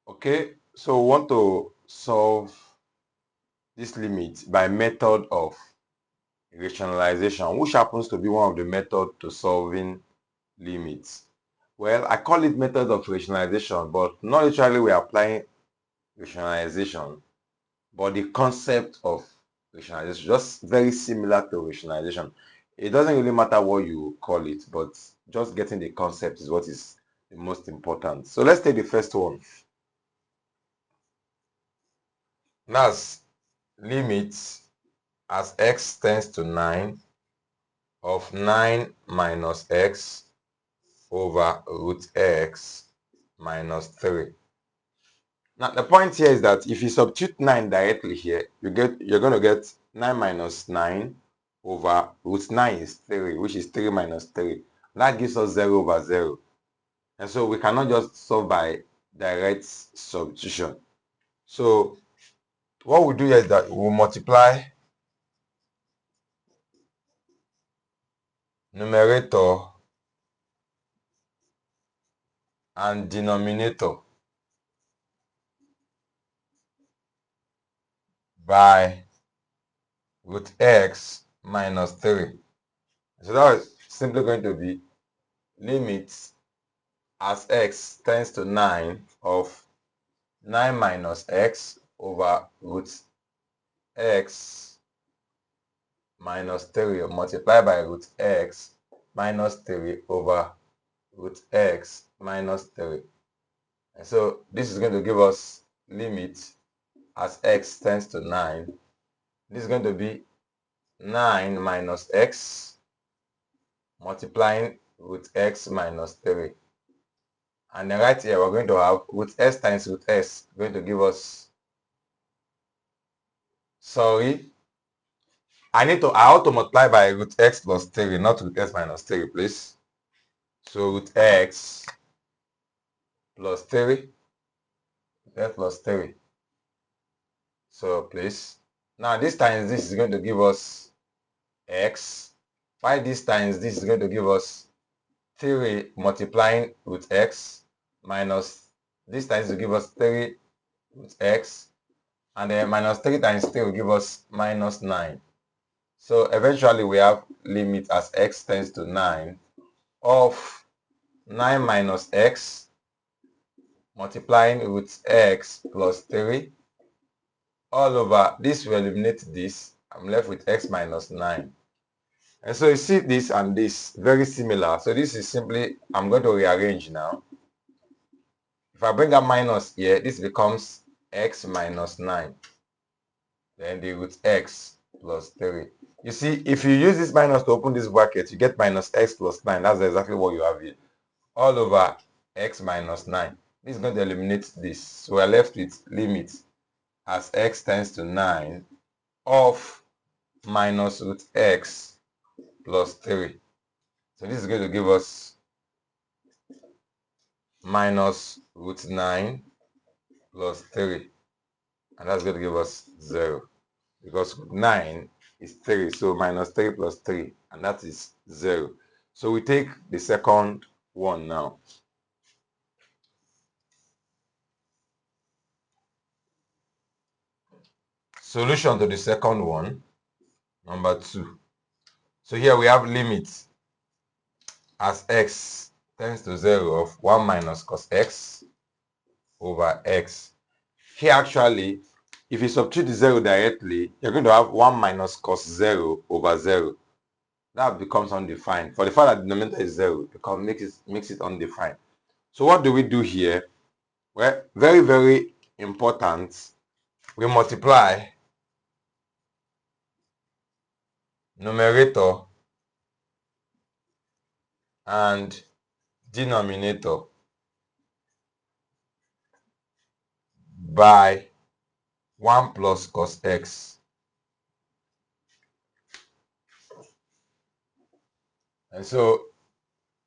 Okay, so we want to solve this limit by method of rationalization, which happens to be one of the methods to solving limits. Well, I call it method of rationalization, but not literally we're applying rationalization, but the concept of rationalization, just very similar to rationalization. It doesn't really matter what you call it, but just getting the concept is what is the most important. So let's take the first one. That's limit as x tends to 9 of 9 minus x over root x minus 3. Now the point here is that if you substitute 9 directly here, you're going to get 9 minus 9 over root 9 is 3, which is 3 minus 3. That gives us 0 over 0. And so we cannot just solve by direct substitution. So what we do here is that we'll multiply numerator and denominator by root x minus 3. So that is simply going to be limits as x tends to 9 of 9 minus x over root x minus 3 multiplied by root x minus 3 over root x minus 3. And so this is going to give us limit as x tends to 9. This is going to be 9 minus x multiplying root x minus 3. And then right here, we're going to have root s times root s, going to give us, I have to multiply by root x plus 3, not root x minus 3, please. So root x plus 3, x plus 3. So please. Now this times this is going to give us x. Why this times this is going to give us 3 multiplying root x minus this times will give us 3 root x, and then minus 3 times 3 will give us minus 9. So eventually we have limit as x tends to 9 of 9 minus x multiplying root x plus 3 all over this will eliminate this. I'm left with x minus 9. And so you see this and this very similar. So this is simply, I'm going to rearrange now. If I bring a minus here, this becomes x minus 9. Then the root x plus 3. You see, if you use this minus to open this bracket, you get minus x plus 9. That's exactly what you have here. All over x minus 9. This is going to eliminate this. So we're left with limit as x tends to 9 of minus root x plus 3. So this is going to give us minus root 9 plus 3. And that's going to give us 0. Because 9 is 3. So minus 3 plus 3. And that is 0. So we take the second one now. Solution to the second one, number 2. So here we have limits as x tends to 0 of 1 minus cos x over x. Here actually, if you substitute the 0 directly, you're going to have 1 minus cos 0 over 0. That becomes undefined. For the fact that the denominator is 0, it makes it undefined. So what do we do here? Well, very, very important. We multiply numerator and denominator by 1 plus cos x. And so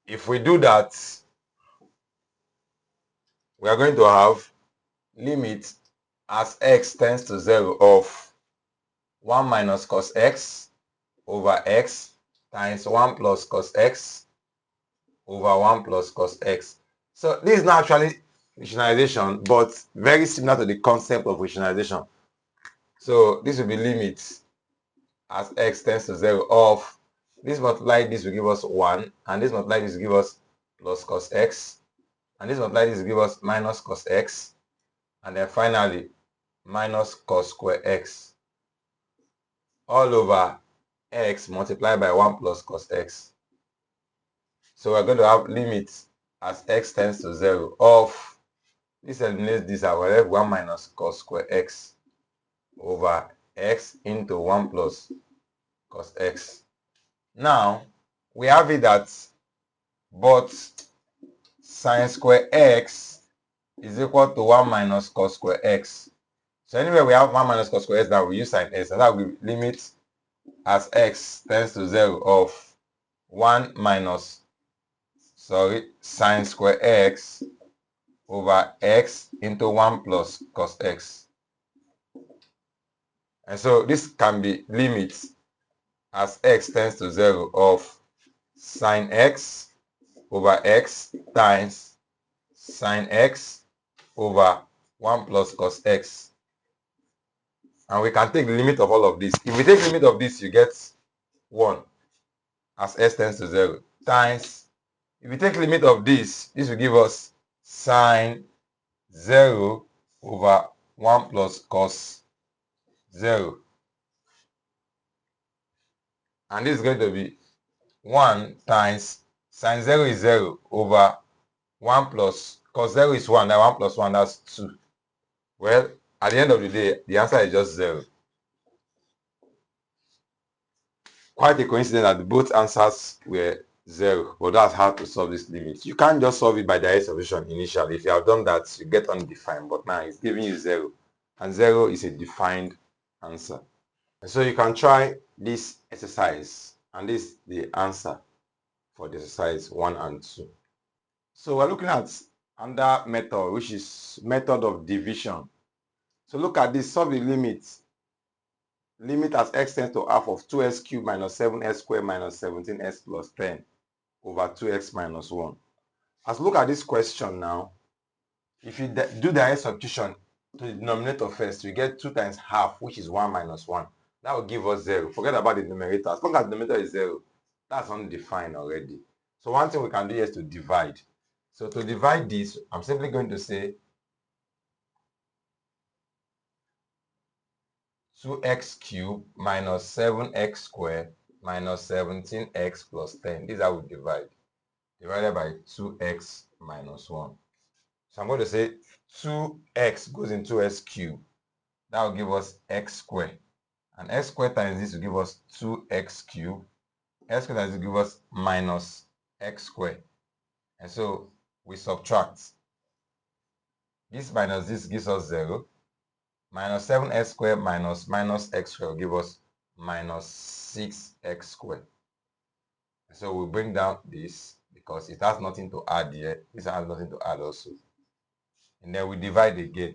if we do that, we are going to have limit as x tends to 0 of 1 minus cos x over x times 1 plus cos x over 1 plus cos x. So this is not actually rationalization, but very similar to the concept of rationalization. So this will be limit as x tends to 0 of this multiply this will give us 1, and this multiply this will give us plus cos x, and this multiply this will give us minus cos x, and then finally minus cos square x all over x multiplied by 1 plus cos x. So we're going to have limit as x tends to 0 of this eliminates this, I will have 1 minus cos square x over x into 1 plus cos x. Now we have it that both sine square x is equal to 1 minus cos square x. So anywhere we have 1 minus cos square x, now we use sine x, and that will be limit as x tends to 0 of 1 minus sine square x over x into 1 plus cos x. And so this can be limit as x tends to 0 of sine x over x times sine x over 1 plus cos x. And we can take the limit of all of this. If we take the limit of this, you get 1 as x tends to 0 times, if we take the limit of this will give us sine 0 over 1 plus cos 0. And this is going to be 1 times sine 0 is 0 over 1 plus cos 0 is 1, then 1 plus 1, that's 2. Well, at the end of the day, the answer is just 0. Quite a coincidence that both answers were 0, but that's how to solve this limit. You can't just solve it by direct substitution initially. If you have done that, you get undefined, but now it's giving you 0, and 0 is a defined answer. And so you can try this exercise, and this is the answer for the exercise 1 and 2. So we're looking at another method, which is method of division. So look at this, solve the limit. Limit as x tends to half of 2x cubed minus 7x squared minus 17x plus 10 over 2x minus 1. As look at this question now, if you do direct substitution to the denominator first, you get 2 times half, which is 1 minus 1. That will give us 0. Forget about the numerator. As long as the numerator is 0, that's undefined already. So one thing we can do here is to divide. So to divide this, I'm simply going to say 2x cubed minus 7x squared minus 17x plus 10. This is how we divide. Divided by 2x minus 1. So I'm going to say 2x goes into x cubed. That will give us x squared. And x squared times this will give us 2x cubed. X squared times this will give us minus x squared. And so we subtract. This minus this gives us 0. Minus 7x squared minus x squared will give us minus 6x squared. So we bring down this because it has nothing to add here. This has nothing to add also. And then we divide again.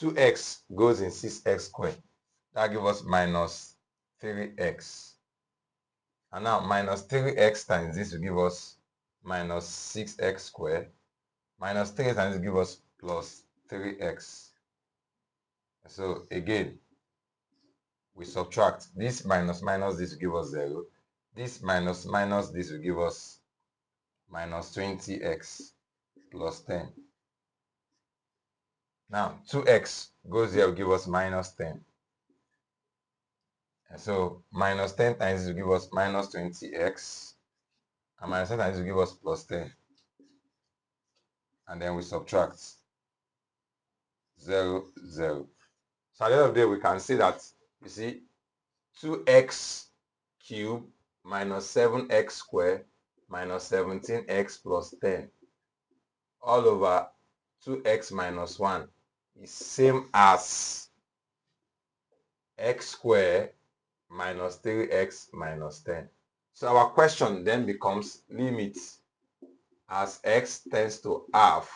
2x goes in 6x squared. That gives us minus 3x. And now minus 3x times this will give us minus 6x squared. Minus 3 times this will give us plus 3x. So again, we subtract. This minus this will give us 0. This minus this will give us minus 20x plus 10. Now 2x goes here will give us minus 10. And so minus 10 times this will give us minus 20x. And minus 10 times this will give us plus 10. And then we subtract 0, 0. So at the end of the day, we can see that, you see, 2x cubed minus 7x squared minus 17x plus 10 all over 2x minus 1 is same as x squared minus 3x minus 10. So our question then becomes limit as x tends to half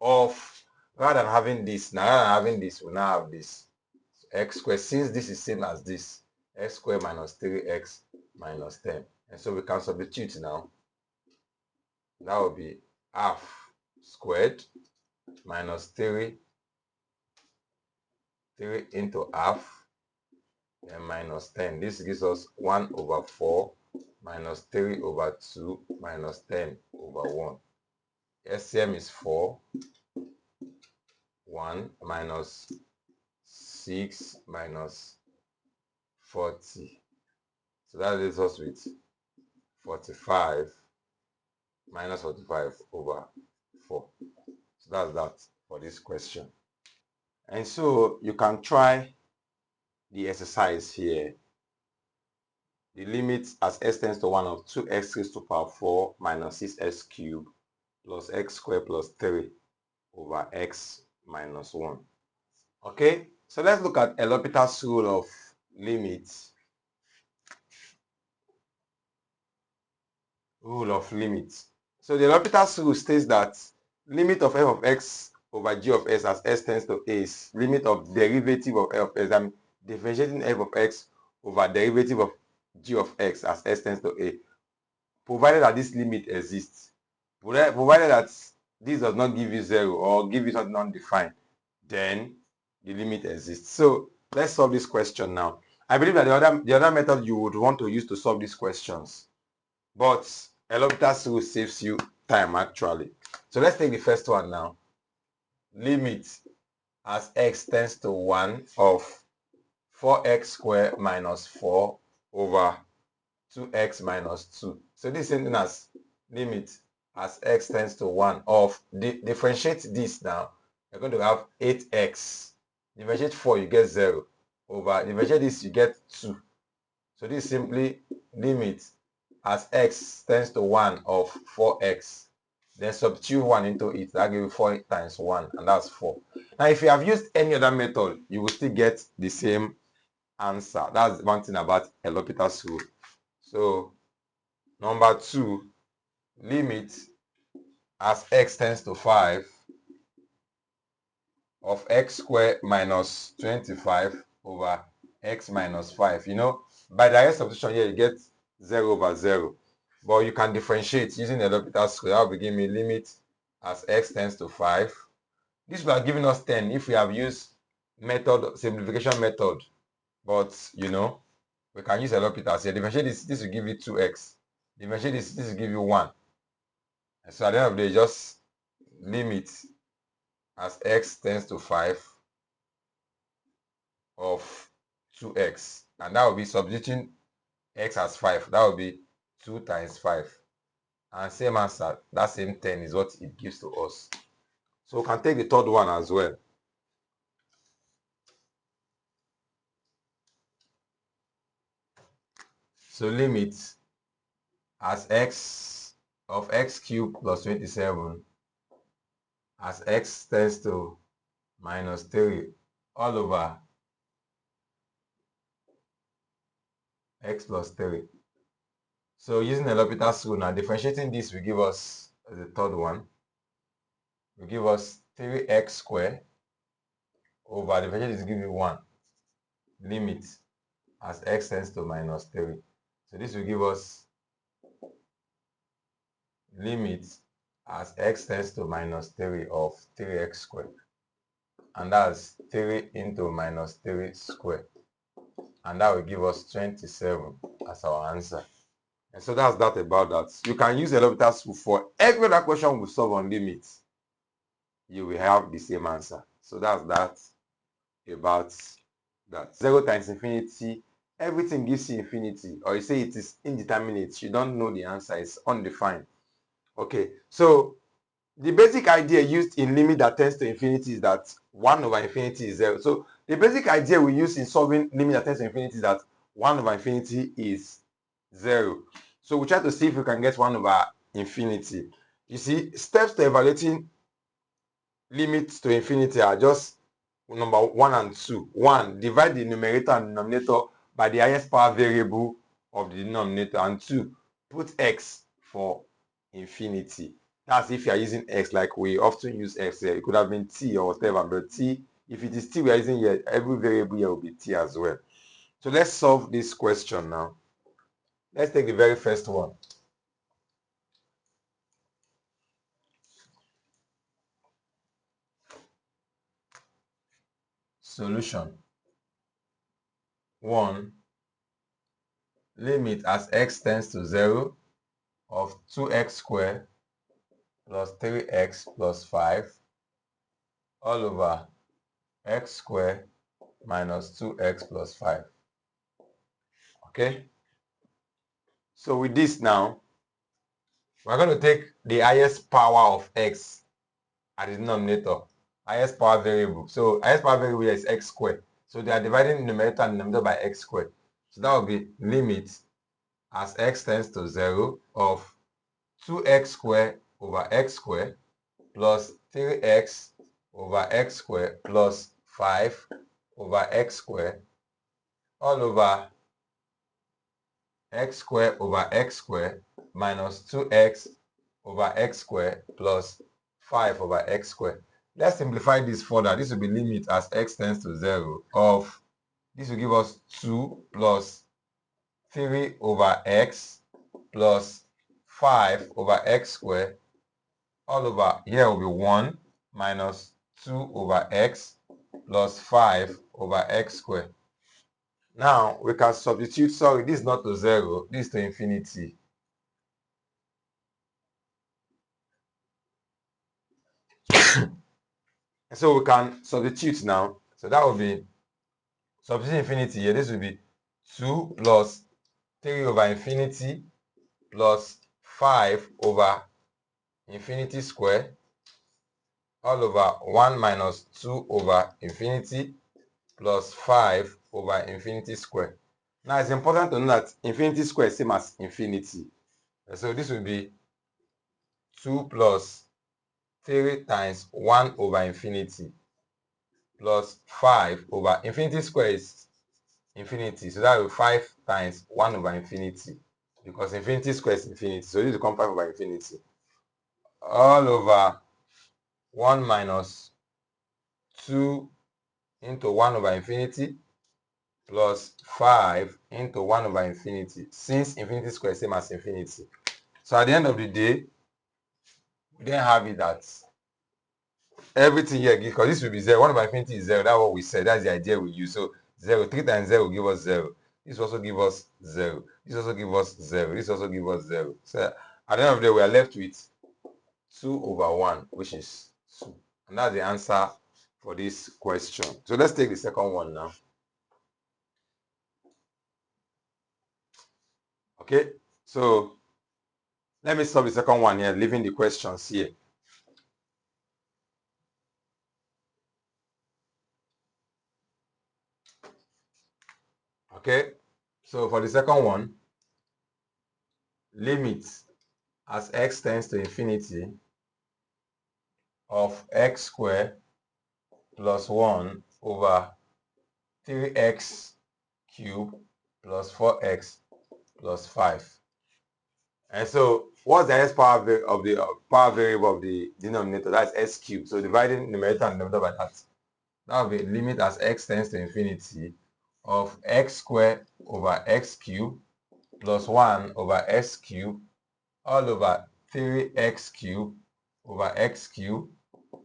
of, rather than having this, we now have this. So x squared, since this is same as this, x squared minus 3x minus 10. And so we can substitute now. That will be half squared minus 3 into half, and minus 10. This gives us 1 over 4 minus 3 over 2 minus 10 over 1. SCM is 4, 1 minus 6 minus 40. So that leaves us with 45 minus 45 over 4. So that's that for this question. And so you can try the exercise here. The limit as x tends to 1 of 2x raised to power 4 minus 6x cubed plus x squared plus 3 over x minus 1. Okay, so let's look at L'Hopital's rule of limits. So the L'Hopital's rule states that limit of f of x over g of s as s tends to a is limit of derivative of f of s. I'm differentiating f of x over derivative of g of x as s tends to a, provided that this limit exists. Provided that this does not give you 0 or give you something undefined, then the limit exists. So let's solve this question now. I believe that the other method you would want to use to solve these questions, but L'Hopital's rule saves you time actually. So let's take the first one now. Limit as x tends to 1 of 4x squared minus 4 over 2x minus 2. So this is something as limit as x tends to 1 of, differentiate this now, you're going to have 8x. Differentiate 4, you get 0. Over, differentiate this, you get 2. So this is simply limit as x tends to 1 of 4x. Then substitute 1 into it. That gives you 4 times 1, and that's 4. Now, if you have used any other method, you will still get the same answer. That's one thing about L'Hopital's rule. So, number 2, limit as x tends to 5 of x squared minus 25 over x minus 5. You know, by direct substitution here, you get 0 over 0. But you can differentiate using the L'Hopital's rule. That will give me limit as x tends to 5. This would have given us 10 if we have used simplification method. But, you know, we can use L'Hopital's here. Differentiate this will give you 2x. Differentiate this will give you 1. And so at the end of the day, just limit as x tends to 5 of 2x. And that will be substituting x as 5. That will be 2 times 5. And same answer, that same 10 is what it gives to us. So we can take the third one as well. So limit as x of x cubed plus 27 as x tends to minus 3 all over x plus 3. So using the L'Hopital's rule now, differentiating this will give us the third one. Will give us 3x squared over, differentiate this will give you 1. Limit as x tends to minus 3. So this will give us limit as x tends to minus 3 of 3x squared. And that's 3 into minus 3 squared. And that will give us 27 as our answer. And so that's that about that. You can use a L'Hopital's rule for every other question we solve on limits. You will have the same answer. So that's that about that. 0 times infinity, everything gives you infinity, or you say it is indeterminate. You don't know the answer, it's undefined. Okay, so the basic idea used in limit that tends to infinity is that 1 over infinity is 0. So the basic idea we use in solving limit that tends to infinity is that 1 over infinity is 0. So we try to see if we can get 1 over infinity. You see, steps to evaluating limits to infinity are just number 1 and 2. 1, divide the numerator and denominator by the highest power variable of the denominator. And 2, put x for infinity. That's if you are using x, like we often use x here. It could have been t or whatever, but t, if it is t we are using here, every variable here will be t as well. So let's solve this question now. Let's take the very first one. Solution 1. Limit as x tends to 0 of 2x squared plus 3x plus 5 all over x squared minus 2x plus 5. Okay? So with this now, we're going to take the highest power of x at the denominator, highest power variable. So highest power variable is x squared. So they are dividing numerator and denominator by x squared. So that will be limit as x tends to 0 of 2x squared over x squared plus 3x over x squared plus 5 over x squared all over x squared over x squared minus 2x over x squared plus 5 over x squared. Let's simplify this further. This will be limit as x tends to 0 of, this will give us 2 plus 3 over x plus 5 over x squared all over, here will be 1 minus 2 over x plus 5 over x squared. Now we can substitute, sorry, this is not to 0, this is to infinity. So we can substitute now. So that will be, substitute infinity here, this will be 2 plus 3 over infinity plus 5 over infinity square all over 1 minus 2 over infinity plus 5 over infinity square. Now it's important to know that infinity square is same as infinity. So this will be 2 plus 3 times 1 over infinity plus 5 over infinity square is infinity. So that will be 5 times 1 over infinity because infinity square is infinity. So this will become 5 over infinity all over 1 minus 2 into 1 over infinity plus 5 into 1 over infinity, since infinity square is same as infinity. So at the end of the day, we then have it that everything here, because this will be 0, 1 over infinity is 0, that's what we said, that's the idea we use. So 0, 3 times 0 will give us 0. This also give us 0. This also give us 0. This also give us 0. So at the end of the day, we are left with 2 over 1, which is 2. And that's the answer for this question. So let's take the second one now. Okay, so let me solve the second one here, leaving the questions here. Okay, so for the second one, limit as x tends to infinity of x squared plus 1 over 3x cubed plus 4x plus 5. And so what's the highest power of the power variable of the denominator? That's x cubed. So dividing numerator and denominator by that. That will be limit as x tends to infinity of x squared over x cubed plus 1 over x cubed all over 3x cubed over x cubed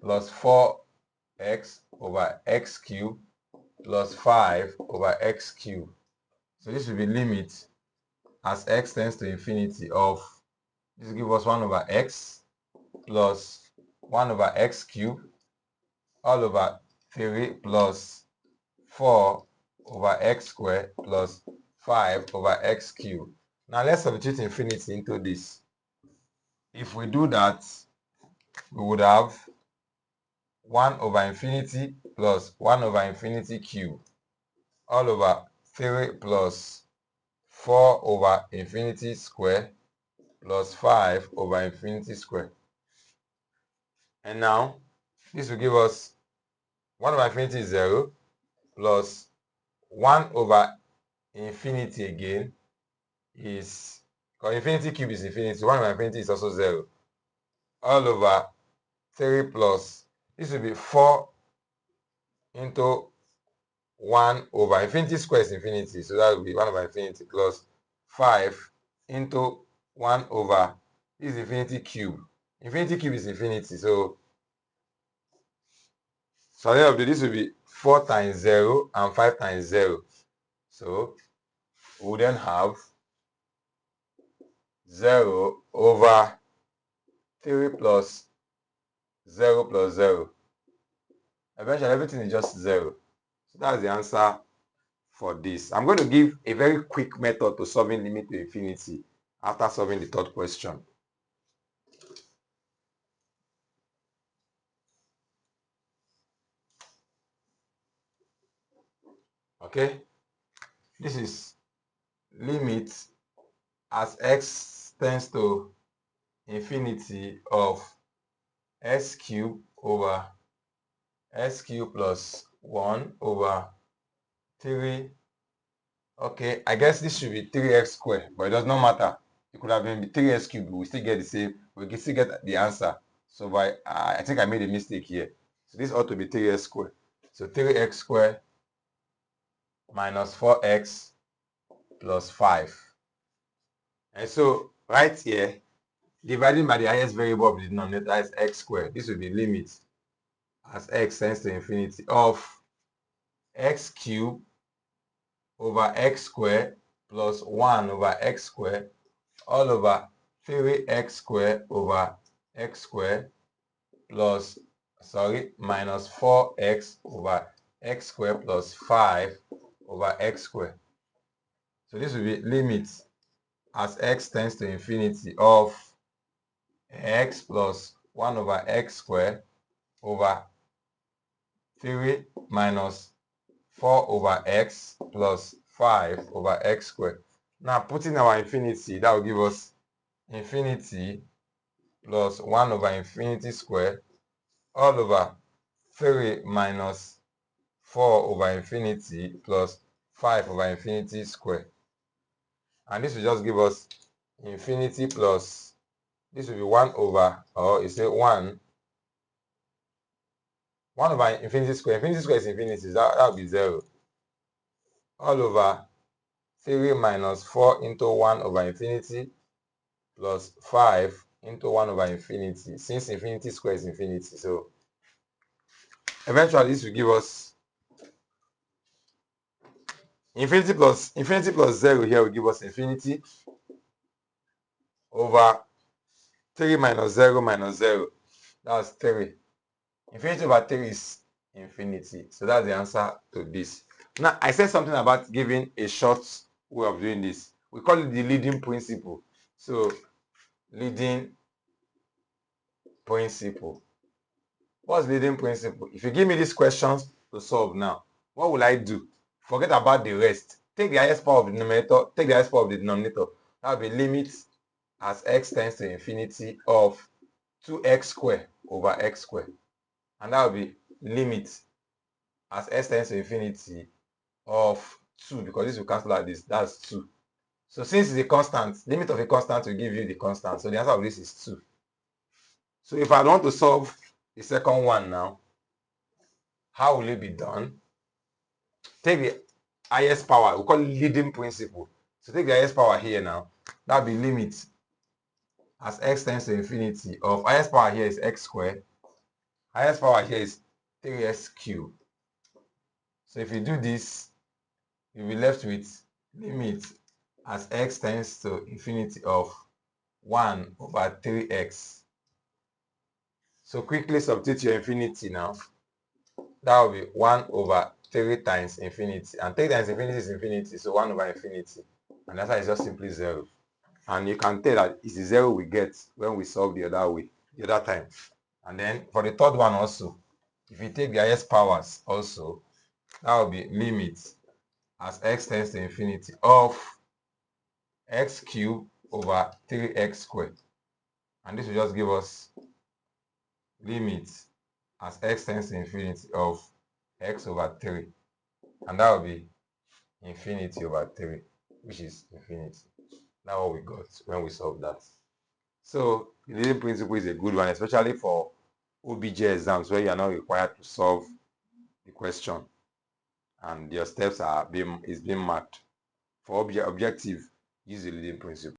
plus 4x over x cubed plus 5 over x cubed. So this will be limit as x tends to infinity of, this will give us 1 over x plus 1 over x cubed all over 3 plus 4 over x squared plus 5 over x cubed. Now let's substitute infinity into this. If we do that, we would have 1 over infinity plus 1 over infinity cube all over 3 plus 4 over infinity square plus 5 over infinity square. And now this will give us 1 over infinity is 0 plus 1 over infinity again is, because infinity cube is infinity, 1 over infinity is also 0 all over 3 plus, this will be 4 into 1 over infinity square is infinity, so that will be 1 over infinity plus 5 into 1 over, this is infinity cube. Infinity cube is infinity, so at the end of the day, this will be 4 times 0 and 5 times 0. So we then have 0 over 3 plus 0 plus 0. Eventually, everything is just 0. So that's the answer for this. I'm going to give a very quick method to solving limit to infinity after solving the third question. Okay, this is limit as x tends to infinity of s cubed over s cubed plus 1 over 3. Okay, I guess this should be 3x squared, but it does not matter. It could have been 3x cubed. We still get the same. We can still get the answer. So I think I made a mistake here. So this ought to be 3x squared. So 3x squared minus 4x plus 5. And so right here, dividing by the highest variable of the denominator is x squared. This will be limit as x tends to infinity of x cubed over x squared plus 1 over x squared all over 3x squared over x squared plus, minus 4x over x squared plus 5 over x squared. So this will be limit as x tends to infinity of x plus 1 over x squared over 3 minus 4 over x plus 5 over x squared. Now putting our infinity, that will give us infinity plus 1 over infinity squared all over 3 minus 4 over infinity plus 5 over infinity squared. And this will just give us infinity plus, this will be 1 over, or you say 1 over infinity square. Infinity square is infinity, that will be 0. All over 3 minus 4 into 1 over infinity plus 5 into 1 over infinity. Since infinity square is infinity, so eventually this will give us infinity plus 0 here will give us infinity over 3 minus 0 minus 0. That's 3. Infinity over 3 is infinity. So that's the answer to this. Now, I said something about giving a short way of doing this. We call it the leading principle. So, leading principle. What's leading principle? If you give me these questions to solve now, what will I do? Forget about the rest. Take the highest power of the denominator. Take the highest power of the denominator. That will be limit as x tends to infinity of 2x squared over x squared. And that will be limit as x tends to infinity of 2, because this will cancel out this. That's 2. So since it's a constant, limit of a constant will give you the constant. So the answer of this is 2. So if I want to solve the second one now, how will it be done? Take the highest power. We call it leading principle. So take the highest power here now. That will be limit as x tends to infinity of highest power here is x squared. Highest power here is 3x cubed. So if you do this, you'll be left with limit as x tends to infinity of 1 over 3x. So quickly substitute your infinity now. That will be 1 over 3 times infinity. And 3 times infinity is infinity, so 1 over infinity. And that's why it's just simply 0. And you can tell that it's the 0 we get when we solve the other way, the other time. And then for the third one also, if you take the highest powers also, that will be limit as x tends to infinity of x cubed over 3x squared. And this will just give us limit as x tends to infinity of x over 3. And that will be infinity over 3, which is infinity. That's what we got when we solved that. So the leading principle is a good one, especially for OBJ exams where you are not required to solve the question and your steps are being marked. For objective, use the leading principle.